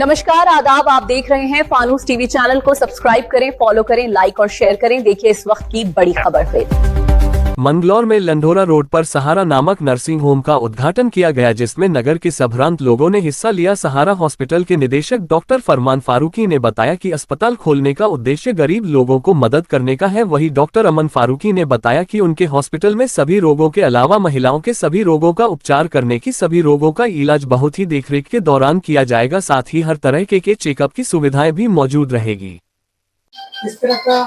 नमस्कार, आदाब। आप देख रहे हैं फानूस टीवी चैनल को सब्सक्राइब करें, फॉलो करें, लाइक और शेयर करें। देखिए इस वक्त की बड़ी खबर फिर। मंगलौर में लंढोरा रोड पर सहारा नामक नर्सिंग होम का उद्घाटन किया गया, जिसमें नगर के संभ्रांत लोगों ने हिस्सा लिया। सहारा हॉस्पिटल के निदेशक डॉक्टर फरमान फारूकी ने बताया कि अस्पताल खोलने का उद्देश्य गरीब लोगों को मदद करने का है। वहीं डॉक्टर अमन फारूकी ने बताया कि उनके हॉस्पिटल में सभी रोगों के अलावा महिलाओं के सभी रोगों का उपचार करने की सभी रोगों का इलाज बहुत ही देखरेख के दौरान किया जाएगा। साथ ही हर तरह के चेकअप की सुविधाएं भी मौजूद रहेगी। इस तरह का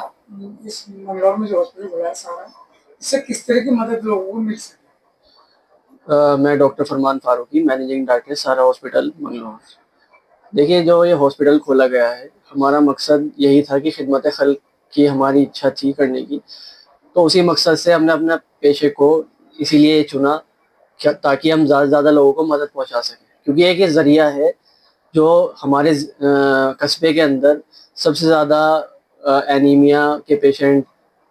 इस मंगलौर में जो हॉस्पिटल खुला है सहारा, इससे किस तरह की मदद लोगों को मिल सके? मैं डॉक्टर फरमान फारूकी, मैनेजिंग डायरेक्टर सहारा हॉस्पिटल मंगलौर। देखिए, जो ये हॉस्पिटल खोला गया है, हमारा मकसद यही था कि खिदमत खल्क की हमारी इच्छा थी करने की, तो उसी मकसद से हमने अपने पेशे को इसीलिए चुना ताकि हम ज़्यादा से ज़्यादा लोगों को मदद पहुंचा सकें। क्योंकि एक ये ज़रिया है जो हमारे कस्बे के अंदर सबसे ज़्यादा एनीमिया के पेशेंट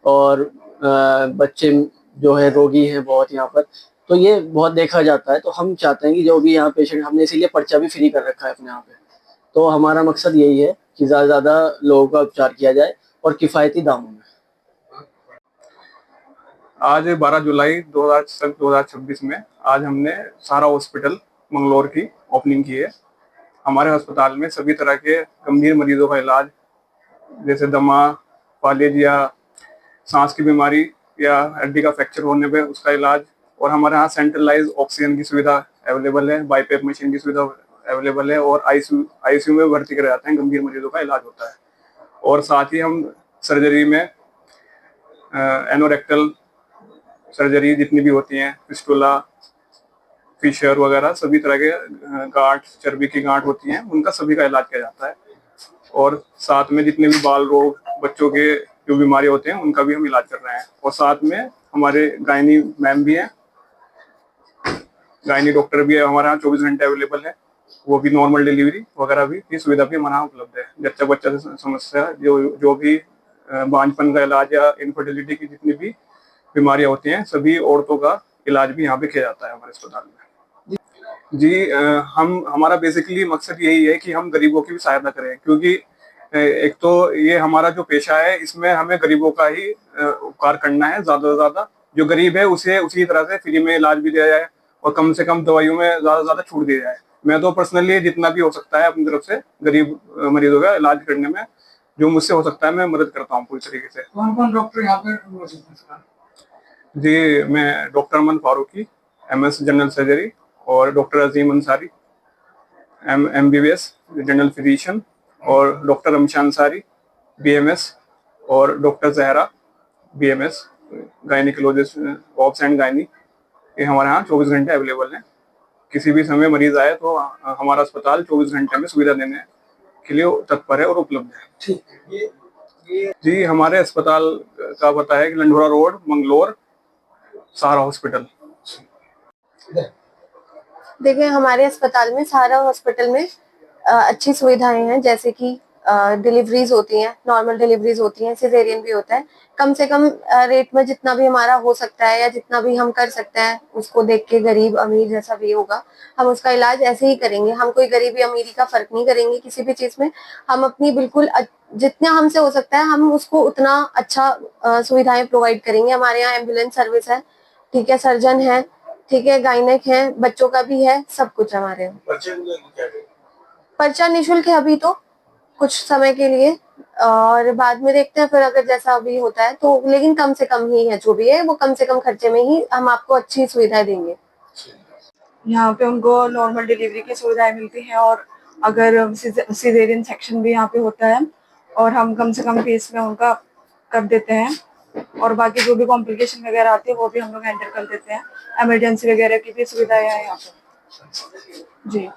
और बच्चे जो है रोगी हैं बहुत यहाँ पर, तो ये बहुत देखा जाता है। तो हम चाहते हैं कि जो भी यहाँ पेशेंट, हमने इसीलिए पर्चा भी फ्री कर रखा है अपने यहाँ पे। तो हमारा मकसद यही है कि ज़्यादा से ज़्यादा लोगों का उपचार किया जाए और किफ़ायती दामों में। आज 12 जुलाई 2026 में आज हमने सहारा हॉस्पिटल मंगलौर की ओपनिंग की है। हमारे अस्पताल में सभी तरह के गंभीर मरीजों का इलाज, जैसे दमा, फालिज या सांस की बीमारी या हड्डी का फ्रैक्चर होने पे उसका इलाज, और हमारे यहाँ सेंट्रलाइज ऑक्सीजन की सुविधा अवेलेबल है, बाईपेप मशीन की सुविधा अवेलेबल है, और आईसीयू में भर्ती कराए जाते हैं, गंभीर मरीजों का इलाज होता है। और साथ ही हम सर्जरी में एनोरेक्टल सर्जरी जितनी भी होती हैं, फिस्टुला, फिशर वगैरह सभी तरह के गांठ, चर्बी की गांठ होती हैं, उनका सभी का इलाज किया जाता है। और साथ में जितने भी बाल रोग, बच्चों के जो बीमारी होते हैं, उनका भी हम इलाज कर रहे हैं। और साथ में हमारे गायनी मैम भी हैं, गायनी डॉक्टर भी है हमारे यहाँ 24 घंटे अवेलेबल है। वो भी नॉर्मल डिलीवरी वगैरह भी की सुविधा भी हमारे यहाँ उपलब्ध है। जच्चा बच्चा से समस्या, जो भी बांझपन का इलाज या इनफर्टिलिटी की जितनी भी बीमारियां होती हैं, सभी औरतों का इलाज भी यहाँ पे किया जाता है हमारे अस्पताल में। जी, हमारा बेसिकली मकसद यही है कि हम गरीबों की भी सहायता करें, क्योंकि एक तो ये हमारा जो पेशा है, इसमें हमें गरीबों का ही उपकार करना है। ज्यादा से ज्यादा जो गरीब है उसे उसी तरह से फ्री में इलाज भी दिया जाए और कम से कम दवाइयों में ज्यादा से ज्यादा छूट दी जाए। मैं तो पर्सनली जितना भी हो सकता है अपनी तरफ से गरीब मरीजों का इलाज करने में जो मुझसे हो सकता है मैं मदद करता हूँ पूरी तरीके से। कौन कौन डॉक्टर यहाँ पे मौजूद हैं? जी, मैं doctor Aman Farooqui, MS general surgery, और doctor Azeem Ansari, MBBS general physician, और डॉक्टर अमशान अंसारी, BMS, और doctor Zahra, BMS gynaecologist, obs and gynae, ये हमारे यहाँ 24 घंटे अवेलेबल हैं। किसी भी समय मरीज आए तो हमारा अस्पताल 24 घंटे में सुविधा देने के लिए तत्पर है और उपलब्ध है। ठीक। जी, हमारे अस्पताल का पता है कि लंढोरा रोड, मंगलौर, सहारा हॉस्पिटल। देखिए, हमारे अस्पताल में, सहारा हॉस्पिटल में अच्छी सुविधाएं हैं, जैसे कि डिलीवरीज होती हैं, नॉर्मल डिलीवरीज होती हैं, सिजेरियन भी होता है। कम से कम रेट में जितना भी हमारा हो सकता है या जितना भी हम कर सकते हैं, उसको देख के गरीब अमीर जैसा भी होगा, हम उसका इलाज ऐसे ही करेंगे। हम कोई गरीबी अमीरी का फर्क नहीं करेंगे किसी भी चीज में। हम अपनी बिल्कुल जितना हमसे हो सकता है हम उसको उतना अच्छा सुविधाएं प्रोवाइड करेंगे। हमारे यहाँ एम्बुलेंस सर्विस है, ठीक है, सर्जन है, ठीक है, गायनेक है, बच्चों का भी है, सब कुछ हमारे यहाँ। पर्चा निःशुल्क है अभी तो कुछ समय के लिए, और बाद में देखते हैं फिर अगर जैसा अभी होता है तो, लेकिन कम से कम ही है, जो भी है वो कम से कम खर्चे में ही हम आपको अच्छी सुविधाएं देंगे। यहाँ पे उनको नॉर्मल डिलीवरी की सुविधाएं मिलती हैं, और अगर सिजेरियन सेक्शन भी यहाँ पे होता है, और हम कम से कम फीस में उनका कर देते हैं। और बाकी जो भी कॉम्प्लिकेशन वगैरह आती है वो भी हम लोग हैंडल कर देते हैं। इमरजेंसी वगैरह की भी सुविधाएं हैं यहाँ पे। जी,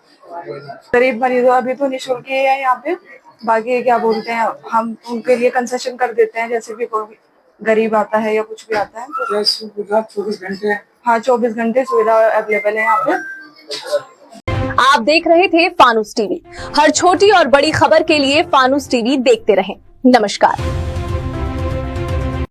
गरीब मरीजों अभी तो निःशुल्क ही है यहाँ पे। बाकी क्या बोलते हैं, हम उनके लिए कंसेशन कर देते हैं, जैसे भी कोई गरीब आता है या कुछ भी आता है तो 24 घंटे? हाँ, 24 घंटे सुविधा अवेलेबल है यहाँ पे। आप देख रहे थे फानूस टीवी। हर छोटी और बड़ी खबर के लिए फानूस टीवी देखते रहें। नमस्कार।